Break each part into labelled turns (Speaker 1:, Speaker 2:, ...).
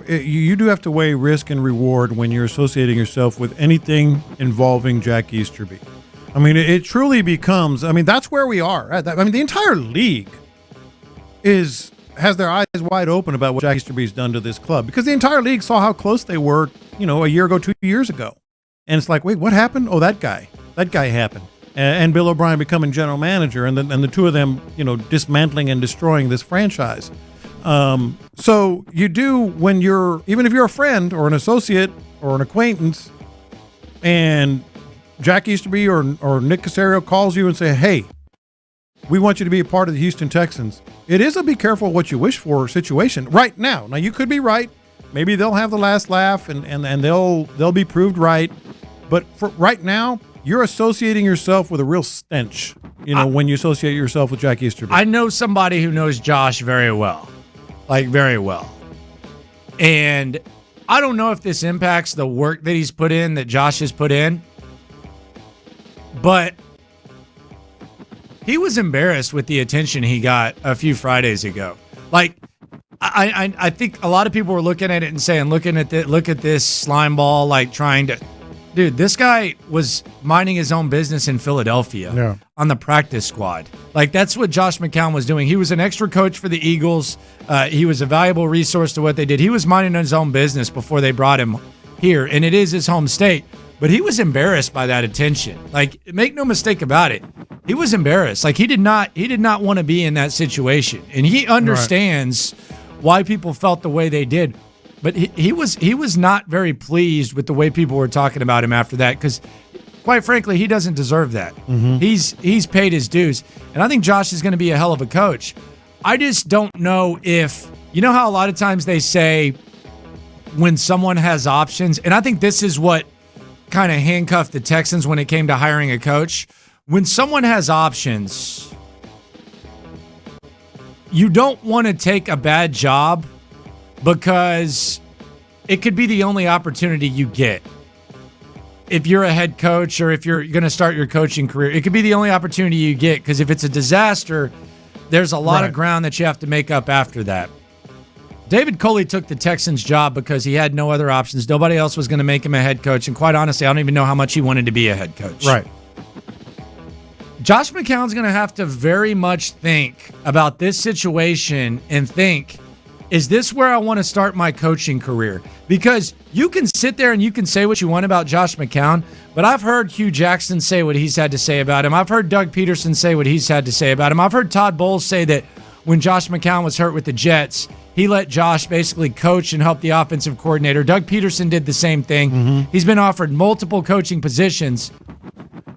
Speaker 1: you do have to weigh risk and reward when you're associating yourself with anything involving Jack Easterby. I mean, it truly becomes, I mean, that's where we are. I mean, the entire league has their eyes wide open about what Jack Easterby's done to this club, because the entire league saw how close they were, a year ago, 2 years ago. And it's like, wait, what happened? Oh, that guy happened. And Bill O'Brien becoming general manager, and the two of them, dismantling and destroying this franchise. So you do, when even if you're a friend or an associate or an acquaintance, and Jack Easterby or Nick Caserio calls you and say, hey, we want you to be a part of the Houston Texans. It is a be careful what you wish for situation right now. Now, you could be right. Maybe they'll have the last laugh and they'll be proved right. But for right now, you're associating yourself with a real stench, when you associate yourself with Jack Easterby.
Speaker 2: I know somebody who knows Josh very well, very well. And I don't know if this impacts the work that he's put in, that Josh has put in, but he was embarrassed with the attention he got a few Fridays ago. I think a lot of people were looking at it and saying, look at this slime ball, trying to. Dude, this guy was minding his own business in Philadelphia on the practice squad. That's what Josh McCown was doing. He was an extra coach for the Eagles. He was a valuable resource to what they did. He was minding his own business before they brought him here, and it is his home state. But he was embarrassed by that attention. Make no mistake about it. He was embarrassed. He did not want to be in that situation, and he understands why people felt the way they did. But he was not very pleased with the way people were talking about him after that, because, quite frankly, he doesn't deserve that. Mm-hmm. He's paid his dues, and I think Josh is going to be a hell of a coach. I just don't know if how a lot of times they say when someone has options, and I think this is what kind of handcuffed the Texans when it came to hiring a coach. When someone has options, you don't want to take a bad job, because it could be the only opportunity you get. If you're a head coach, or if you're going to start your coaching career, it could be the only opportunity you get, because if it's a disaster, there's a lot of ground that you have to make up after that. David Culley took the Texans job because he had no other options. Nobody else was going to make him a head coach, and quite honestly, I don't even know how much he wanted to be a head coach.
Speaker 1: Right.
Speaker 2: Josh McCown's going to have to very much think about this situation and think, is this where I want to start my coaching career? Because you can sit there and you can say what you want about Josh McCown, but I've heard Hugh Jackson say what he's had to say about him. I've heard Doug Peterson say what he's had to say about him. I've heard Todd Bowles say that when Josh McCown was hurt with the Jets, he let Josh basically coach and help the offensive coordinator. Doug Peterson did the same thing. Mm-hmm. He's been offered multiple coaching positions.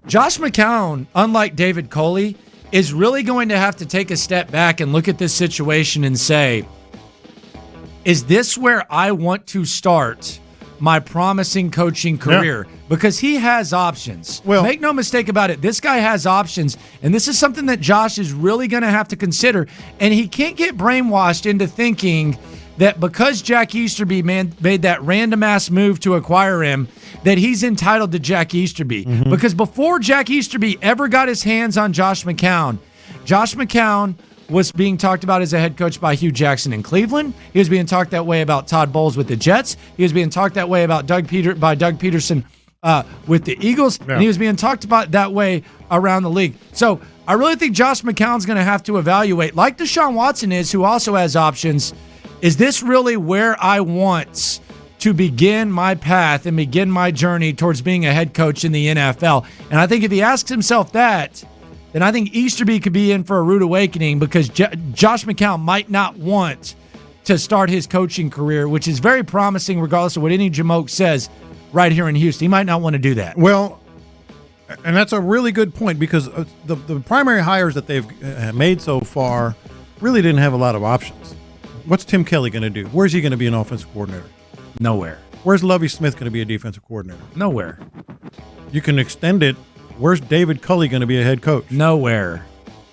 Speaker 2: Josh McCown, unlike David Culley, is really going to have to take a step back and look at this situation and say, is this where I want to start my promising coaching career? Yeah. Because he has options. Well, make no mistake about it. This guy has options, and this is something that Josh is really going to have to consider. And he can't get brainwashed into thinking that because Jack Easterby made that random-ass move to acquire him, that he's entitled to Jack Easterby. Mm-hmm. Because before Jack Easterby ever got his hands on Josh McCown was being talked about as a head coach by Hugh Jackson in Cleveland. He was being talked that way about Todd Bowles with the Jets. He was being talked that way about Doug Peterson with the Eagles. Yeah. And he was being talked about that way around the league. So I really think Josh McCown's going to have to evaluate, like Deshaun Watson is, who also has options, is this really where I want to begin my path and begin my journey towards being a head coach in the NFL? And I think if he asks himself that, then I think Easterby could be in for a rude awakening, because Josh McCown might not want to start his coaching career, which is very promising regardless of what any Jamoke says right here in Houston. He might not want to do that.
Speaker 1: Well, and that's a really good point, because the primary hires that they've made so far really didn't have a lot of options. What's Tim Kelly going to do? Where's he going to be an offensive coordinator?
Speaker 2: Nowhere.
Speaker 1: Where's Lovie Smith going to be a defensive coordinator?
Speaker 2: Nowhere.
Speaker 1: You can extend it. Where's David Culley going to be a head coach?
Speaker 2: Nowhere.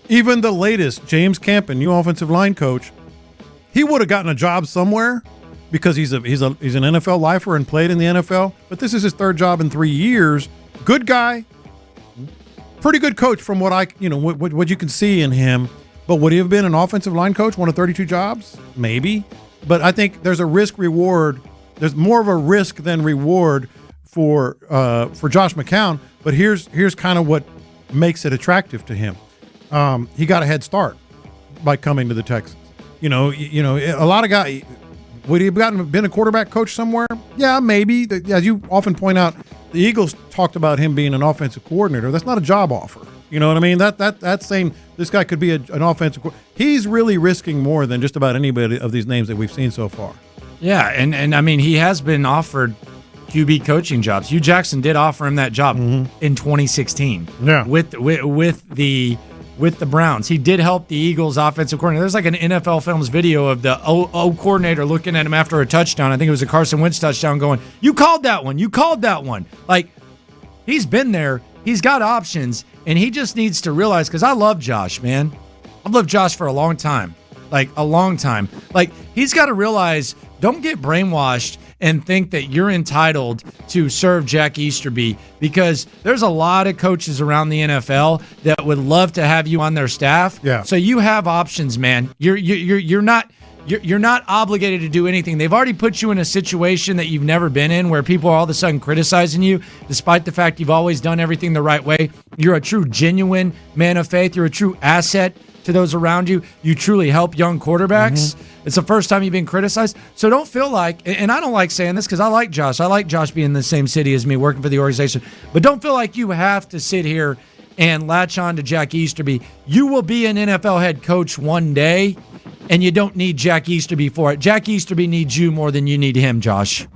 Speaker 1: Even the latest, James Campen, new offensive line coach, he would have gotten a job somewhere because he's an NFL lifer and played in the NFL. But this is his third job in 3 years. Good guy, pretty good coach from what what you can see in him. But would he have been an offensive line coach, one of 32 jobs? Maybe. but I think there's a risk reward. There's more of a risk than reward for Josh McCown. But here's kind of what makes it attractive to him. He got a head start by coming to the Texans. You know, a lot of guys. Would he have been a quarterback coach somewhere? Yeah, maybe. As you often point out, the Eagles talked about him being an offensive coordinator. That's not a job offer. You know what I mean? That's saying this guy could be an offensive coordinator. He's really risking more than just about anybody of these names that we've seen so far.
Speaker 2: Yeah, and I mean, he has been offered QB coaching jobs. Hugh Jackson did offer him that job in 2016.
Speaker 1: Yeah,
Speaker 2: with the Browns. He did help the Eagles offensive coordinator. There's like an NFL Films video of the O coordinator looking at him after a touchdown. I think it was a Carson Wentz touchdown going, "You called that one. You called that one." Like, he's been there. He's got options, and he just needs to realize, because I love Josh, man. I've loved Josh for a long time. Like, a long time. Like, he's got to realize, don't get brainwashed and think that you're entitled to serve Jack Easterby, because there's a lot of coaches around the NFL that would love to have you on their staff.
Speaker 1: Yeah.
Speaker 2: So you have options, man. You're not obligated to do anything. They've already put you in a situation that you've never been in, where people are all of a sudden criticizing you, despite the fact you've always done everything the right way. You're a true, genuine man of faith. You're a true asset to those around you. You truly help young quarterbacks. It's the first time you've been criticized. So don't feel like, and I don't like saying this because I like Josh. I like Josh being in the same city as me, working for the organization. But don't feel like you have to sit here and latch on to Jack Easterby. You will be an NFL head coach one day, and you don't need Jack Easterby for it. Jack Easterby needs you more than you need him, Josh.